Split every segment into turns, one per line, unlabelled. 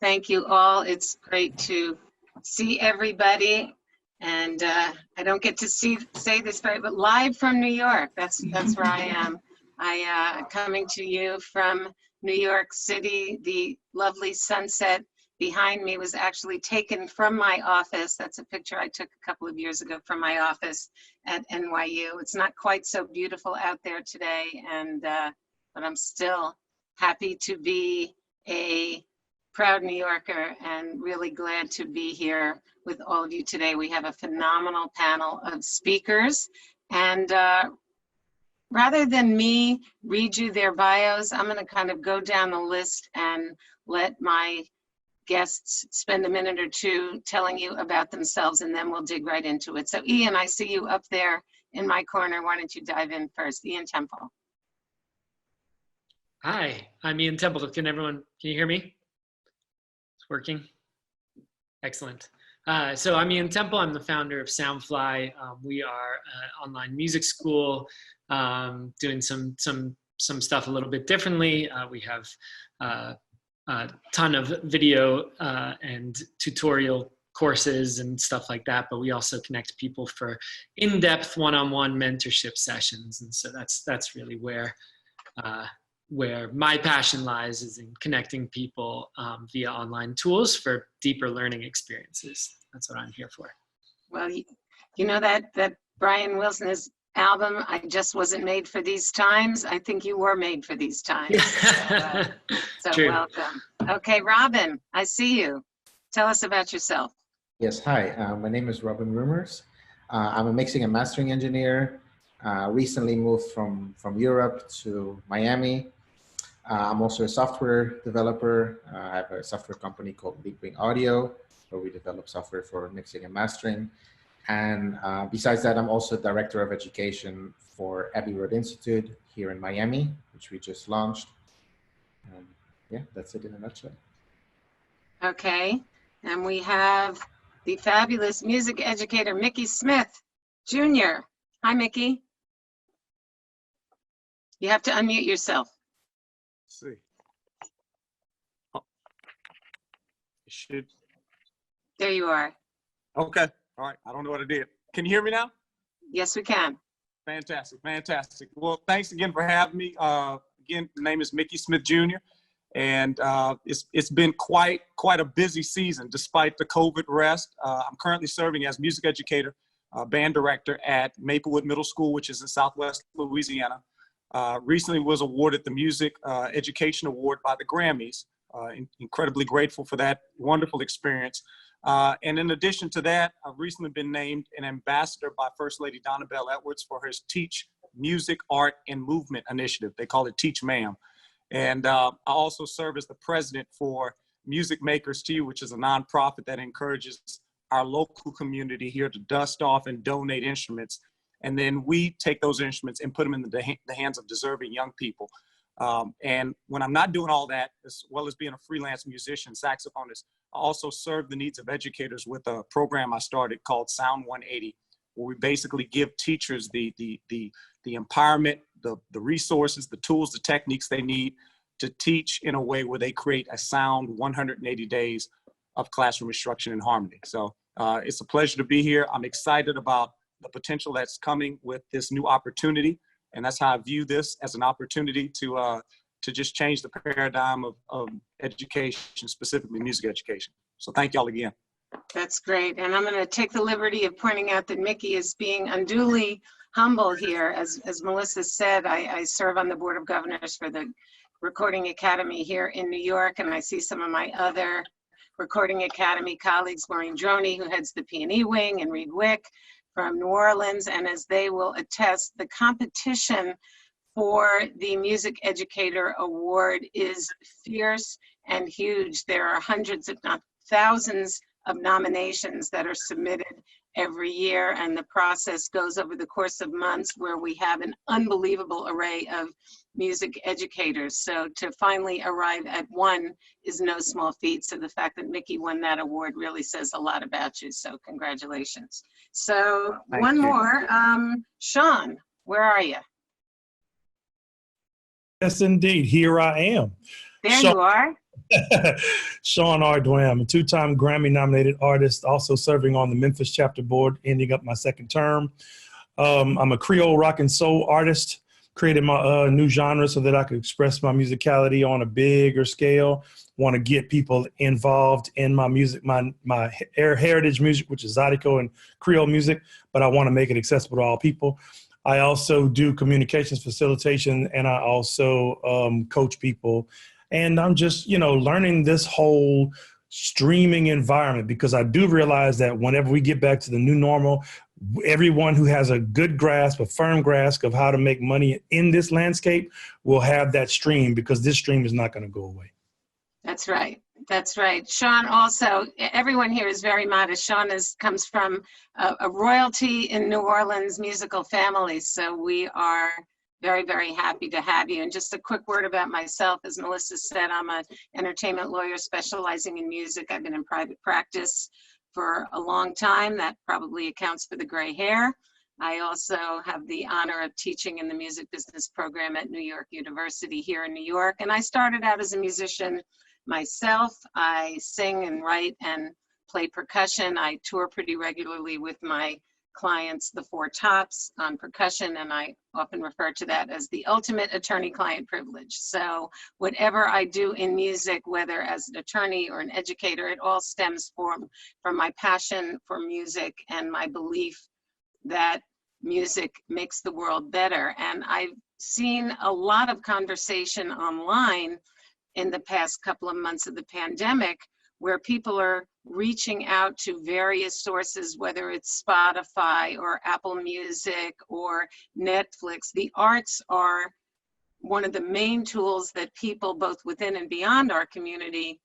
Thank you all. It's great to see everybody. And I don't get to say this very, but live from New York. That's where I am. I'm coming to you from New York City. The lovely sunset behind me was actually taken from my office. That's a picture I took a couple of years ago from my office at NYU. It's not quite so beautiful out there today, and but I'm still happy to be a proud New Yorker and really glad to be here with all of you today. We have a phenomenal panel of speakers, and rather than me read you their bios, I'm going to kind of go down the list and let my guests spend a minute or two telling you about themselves, and then we'll dig right into it. So Ian, I see you up there in my corner. Why don't you dive in first? Ian Temple.
Hi, I'm Ian Temple. Can you hear me? It's working. Excellent. So I'm Ian Temple. I'm the founder of Soundfly. We are an online music school doing some stuff a little bit differently. We have a ton of video and tutorial courses and stuff like that, but we also connect people for in-depth one-on-one mentorship sessions. And so that's really where my passion lies, is in connecting people via online tools for deeper learning experiences. That's what I'm here for. Well,
you know that Brian Wilson's album, I Just Wasn't Made for These Times. I think you were made for these times. So
True.
Welcome. Okay, Robin, I see you. Tell us about yourself.
Yes, hi. My name is Robin Rumors. I'm a mixing and mastering engineer. Recently moved from Europe to Miami. I'm also a software developer. I have a software company called Leapwing Audio, where we develop software for mixing and mastering. And besides that, I'm also director of education for Abbey Road Institute here in Miami, which we just launched. And yeah, that's it in a nutshell.
Okay, and we have the fabulous music educator, Mickey Smith, Jr. Hi, Mickey. You have to unmute yourself.
Let's see. Oh. It should.
There you are.
Okay. All right. I don't know what I did. Can you hear me now?
Yes, we can.
Fantastic. Fantastic. Well, thanks again for having me. Again, the name is Mickey Smith Jr. And it's been quite a busy season despite the COVID rest. I'm currently serving as music educator, band director at Maplewood Middle School, which is in Southwest Louisiana. Recently was awarded the Music Education Award by the Grammys. Incredibly grateful for that wonderful experience. And in addition to that, I've recently been named an ambassador by First Lady Donna Bell Edwards for her Teach Music, Art, and Movement initiative. They call it Teach Ma'am. And I also serve as the president for Music Makers Too, which is a nonprofit that encourages our local community here to dust off and donate instruments. And then we take those instruments and put them in the hands of deserving young people. And when I'm not doing all that, as well as being a freelance musician, saxophonist, I also serve the needs of educators with a program I started called Sound 180, where we basically give teachers the empowerment, the resources, the tools, the techniques they need to teach in a way where they create a sound 180 days of classroom instruction in harmony. So it's a pleasure to be here. I'm excited about the potential that's coming with this new opportunity. And that's how I view this, as an opportunity to just change the paradigm of education, specifically music education. So thank y'all again.
That's great. And I'm going to take the liberty of pointing out that Mickey is being unduly humble here. As Melissa said, I serve on the Board of Governors for the Recording Academy here in New York, and I see some of my other Recording Academy colleagues, Maureen Droney, who heads the P&E wing, and Reed Wick from New Orleans. And as they will attest, the competition for the Music Educator Award is fierce and huge. There are hundreds, if not thousands, of nominations that are submitted every year, and the process goes over the course of months, where we have an unbelievable array of music educators. So to finally arrive at one is no small feat. So the fact that Mickey won that award really says a lot about you. So congratulations. So
Thank you.
more, Sean, where are you?
Yes, indeed. Here I am.
There
So-
you are.
Sean R. Dwam, a two-time Grammy-nominated artist, also serving on the Memphis chapter board, ending up my second term. I'm a Creole rock and soul artist, created my new genre so that I could express my musicality on a bigger scale. Want to get people involved in my music, my heritage music, which is Zydeco and Creole music, but I want to make it accessible to all people. I also do communications facilitation, and I also coach people. And I'm just, learning this whole streaming environment, because I do realize that whenever we get back to the new normal, everyone who has a good grasp, a firm grasp of how to make money in this landscape will have that stream, because this stream is not going to go away.
That's right. That's right. Sean also, everyone here is very modest. Sean comes from a royalty in New Orleans musical family. So we are very, very happy to have you. And just a quick word about myself. As Melissa said, I'm an entertainment lawyer specializing in music. I've been in private practice for a long time. That probably accounts for the gray hair. I also have the honor of teaching in the music business program at New York University here in New York. And I started out as a musician myself. I sing and write and play percussion. I tour pretty regularly with my clients, the Four Tops, on percussion, and I often refer to that as the ultimate attorney-client privilege. So whatever I do in music, whether as an attorney or an educator, it all stems from my passion for music and my belief that music makes the world better. And I've seen a lot of conversation online in the past couple of months of the pandemic, where people are reaching out to various sources, whether it's Spotify or Apple Music or Netflix. The arts are one of the main tools that people both within and beyond our community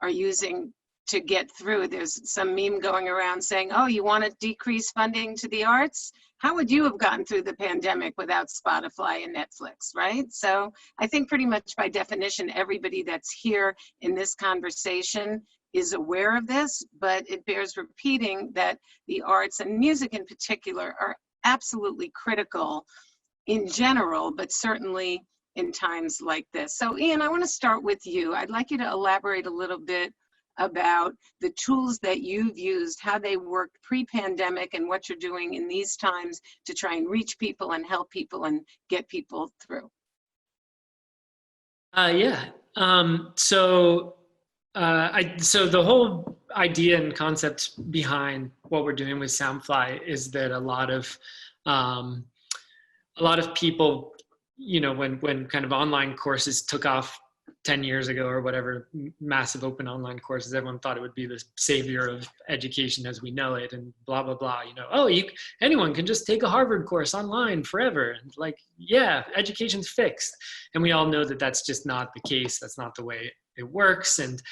are using to get through. There's some meme going around saying, oh, you want to decrease funding to the arts? How would you have gotten through the pandemic without Spotify and Netflix, right? So I think pretty much by definition, everybody that's here in this conversation is aware of this, but it bears repeating that the arts and music in particular are absolutely critical in general, but certainly in times like this. So Ian, I want to start with you. I'd like you to elaborate a little bit about the tools that you've used, how they worked pre-pandemic, and what you're doing in these times to try and reach people and help people and get people through.
So the whole idea and concept behind what we're doing with Soundfly is that a lot of people, when kind of online courses took off 10 years ago or whatever, massive open online courses, everyone thought it would be the savior of education as we know it, and blah, blah, blah. Anyone can just take a Harvard course online forever. And education's fixed. And we all know that that's just not the case. That's not the way it works. And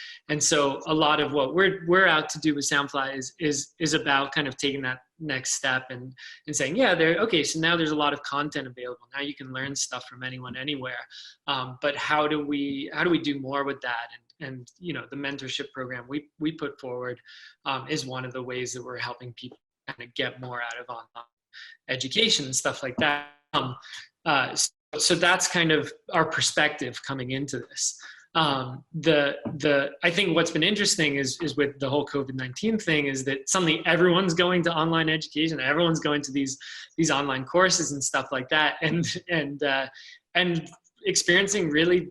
so a lot of what we're out to do with Soundfly is about kind of taking that next step and saying, so now there's a lot of content available. Now you can learn stuff from anyone, anywhere. But how do we do more with that? And the mentorship program we put forward is one of the ways that we're helping people kind of get more out of online education and stuff like that. So that's kind of our perspective coming into this. I think what's been interesting is with the whole COVID-19 thing is that suddenly everyone's going to online education, everyone's going to these online courses and stuff like that, and experiencing really,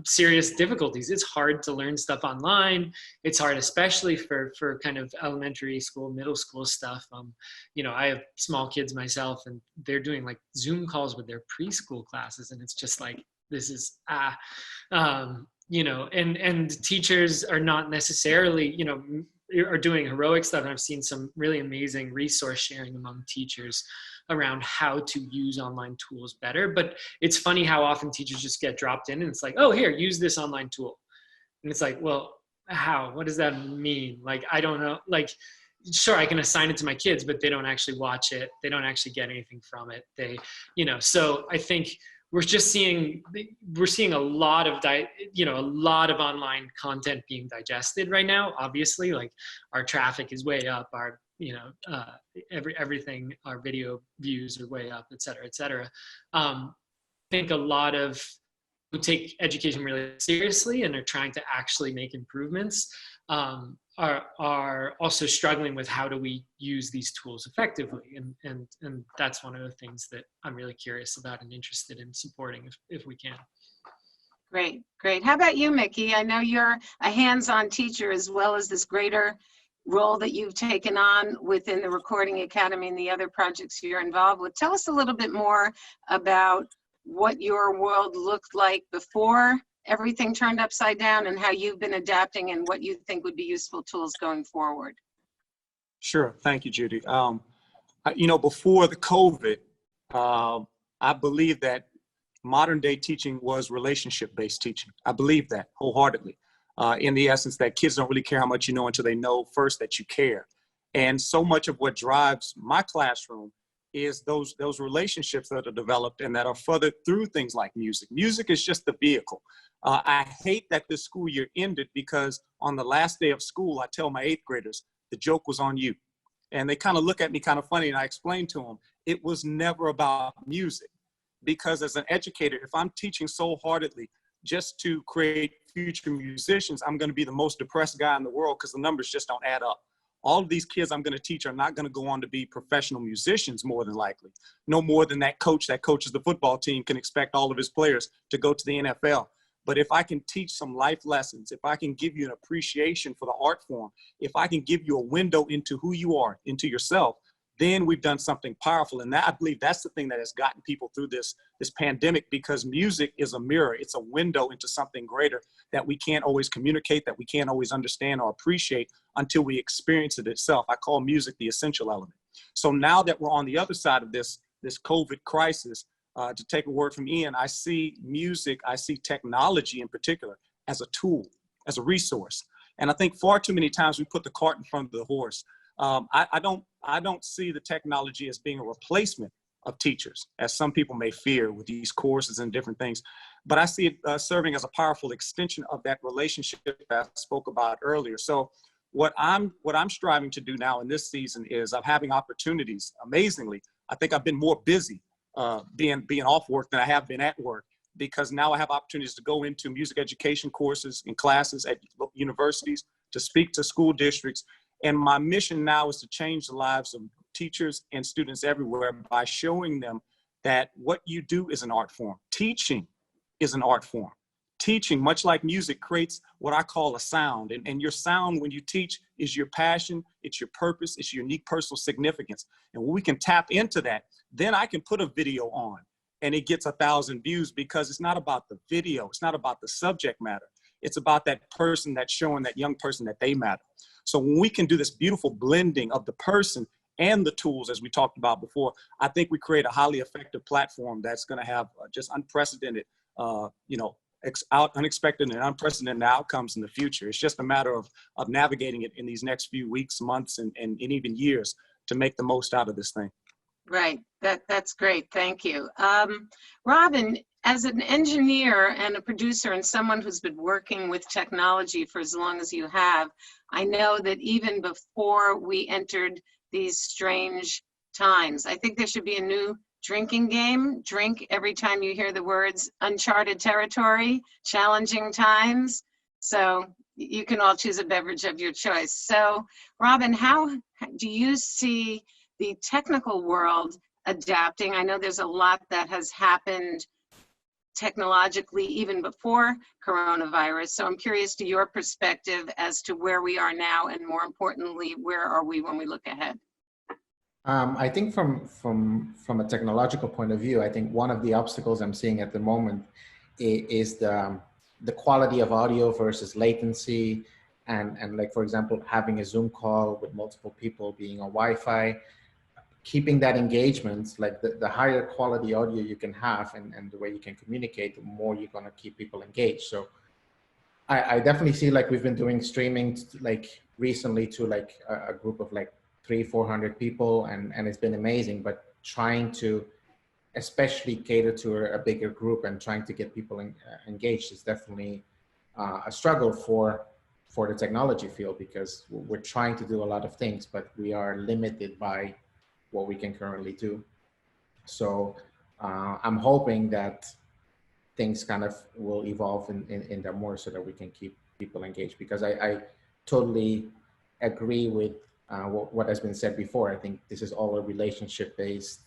serious difficulties. It's hard to learn stuff online. It's hard, especially for kind of elementary school, middle school stuff. I have small kids myself, and they're doing like Zoom calls with their preschool classes, and it's just like, this is, and teachers are not necessarily, are doing heroic stuff. And I've seen some really amazing resource sharing among teachers around how to use online tools better. But it's funny how often teachers just get dropped in and it's like, oh, here, use this online tool. And it's like, well, how? What does that mean? Like, I don't know. Like, sure, I can assign it to my kids, but they don't actually watch it. They don't actually get anything from it. So I think we're seeing a lot of online content being digested right now. Obviously, like our traffic is way up, our everything, our video views are way up, et cetera, et cetera. I think a lot of take education really seriously and are trying to actually make improvements are also struggling with how do we use these tools effectively, and that's one of the things that I'm really curious about and interested in supporting if we can.
Great, great. How about you, Mickey? I know you're a hands-on teacher as well as this greater role that you've taken on within the Recording Academy and the other projects you're involved with. Tell us a little bit more about what your world looked like before everything turned upside down and how you've been adapting and what you think would be useful tools going forward.
Sure. Thank you, Judy. Before the COVID, I believe that modern day teaching was relationship-based teaching. I believe that wholeheartedly, in the essence that kids don't really care how much you know until they know first that you care. And so much of what drives my classroom is those relationships that are developed and that are furthered through things like music. Music is just the vehicle. I hate that this school year ended because on the last day of school, I tell my 8th graders, the joke was on you. And they kind of look at me kind of funny, and I explain to them, it was never about music. Because as an educator, if I'm teaching so heartedly just to create future musicians, I'm going to be the most depressed guy in the world because the numbers just don't add up. All of these kids I'm going to teach are not going to go on to be professional musicians, more than likely. No more than that coach that coaches the football team can expect all of his players to go to the NFL. But if I can teach some life lessons, if I can give you an appreciation for the art form, if I can give you a window into who you are, into yourself, then we've done something powerful. And that, I believe that's the thing that has gotten people through this pandemic, because music is a mirror. It's a window into something greater that we can't always communicate, that we can't always understand or appreciate until we experience it itself. I call music the essential element. So now that we're on the other side of this COVID crisis, to take a word from Ian, I see music, I see technology in particular as a tool, as a resource. And I think far too many times we put the cart in front of the horse. I don't see the technology as being a replacement of teachers, as some people may fear with these courses and different things. But I see it serving as a powerful extension of that relationship that I spoke about earlier. So what I'm striving to do now in this season is I'm having opportunities. Amazingly, I think I've been more busy being off work than I have been at work, because now I have opportunities to go into music education courses and classes at universities, to speak to school districts. And my mission now is to change the lives of teachers and students everywhere by showing them that what you do is an art form. Teaching is an art form. Teaching, much like music, creates what I call a sound. And your sound when you teach is your passion, it's your purpose, it's your unique personal significance. And when we can tap into that, then I can put a video on and it gets 1,000 views, because it's not about the video, it's not about the subject matter. It's about that person that's showing that young person that they matter. So when we can do this beautiful blending of the person and the tools, as we talked about before, I think we create a highly effective platform that's going to have just unprecedented, unexpected and unprecedented outcomes in the future. It's just a matter of navigating it in these next few weeks, months, and even years to make the most out of this thing.
Right, that's great, thank you. Robin, as an engineer and a producer and someone who's been working with technology for as long as you have, I know that even before we entered these strange times, I think there should be a new drinking game. Drink every time you hear the words uncharted territory, challenging times. So you can all choose a beverage of your choice. So Robin, how do you see the technical world adapting? I know there's a lot that has happened technologically even before coronavirus. So I'm curious to your perspective as to where we are now, and more importantly, where are we when we look ahead?
I think from a technological point of view, I think one of the obstacles I'm seeing at the moment is the quality of audio versus latency, and like, for example, having a Zoom call with multiple people being on Wi-Fi, keeping that engagement, like the higher quality audio you can have and the way you can communicate, the more you're going to keep people engaged. So I definitely see, like, we've been doing streaming like recently to like a group of like 300-400 people, and it's been amazing. But trying to especially cater to a bigger group and trying to get people engaged is definitely a struggle for the technology field, because we're trying to do a lot of things, but we are limited by what we can currently do. So I'm hoping that things kind of will evolve in that more so that we can keep people engaged. Because I totally agree with what has been said before. I think this is all a relationship-based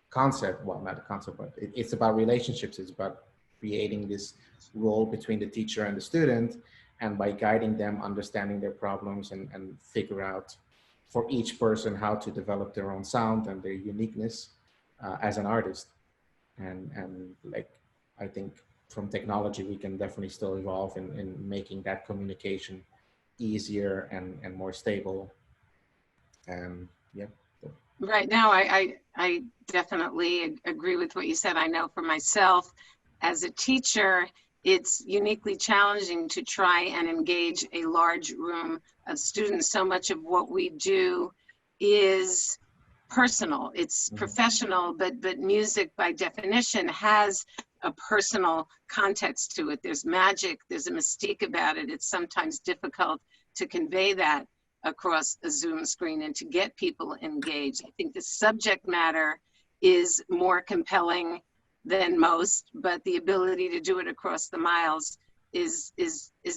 concept. Well, not a concept, but it's about relationships. It's about creating this role between the teacher and the student, and by guiding them, understanding their problems, and figure out for each person how to develop their own sound and their uniqueness as an artist. And like, I think from technology, we can definitely still evolve in making that communication easier and more stable. And yeah.
Right now, I definitely agree with what you said. I know for myself, as a teacher, it's uniquely challenging to try and engage a large room of students. So much of what we do is personal, it's professional, but music by definition has a personal context to it. There's magic, there's a mystique about it. It's sometimes difficult to convey that across a Zoom screen and to get people engaged. I think the subject matter is more compelling than most, but the ability to do it across the miles is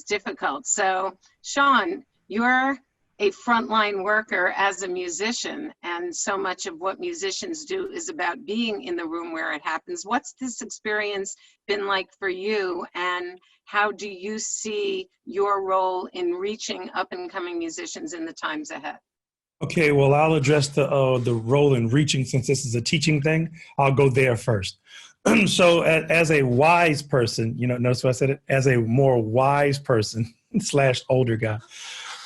difficult. So Sean, you're a frontline worker as a musician, and so much of what musicians do is about being in the room where it happens. What's this experience been like for you, and how do you see your role in reaching up and coming musicians in the times ahead?
Okay, well, I'll address the role in reaching, since this is a teaching thing. I'll go there first. So as a wise person, notice what I said, as a more wise person / older guy,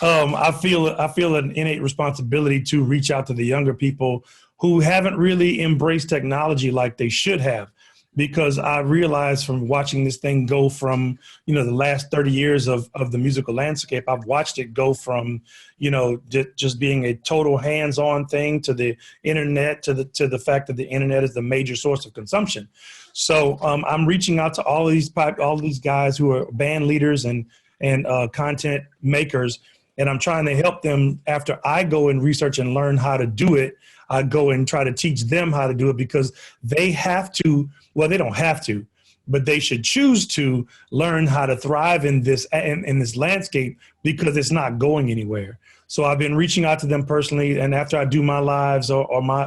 I feel an innate responsibility to reach out to the younger people who haven't really embraced technology like they should have, because I realized from watching this thing go from, the last 30 years of the musical landscape, I've watched it go from, just being a total hands-on thing to the internet, to the fact that the internet is the major source of consumption. So I'm reaching out to all these guys who are band leaders and content makers, and I'm trying to help them. After I go and research and learn how to do it, I go and try to teach them how to do it, because they have to, well, they don't have to, but they should choose to learn how to thrive in this landscape, because it's not going anywhere. So I've been reaching out to them personally, and after I do my lives or my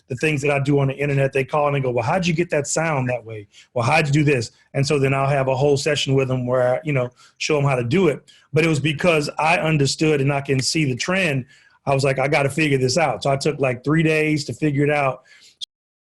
the things that I do on the internet, they call and they go, well, how'd you get that sound that way? Well, how'd you do this? And so then I'll have a whole session with them where I, show them how to do it. But it was because I understood and I can see the trend. I was like, I got to figure this out. So I took like 3 days to figure it out.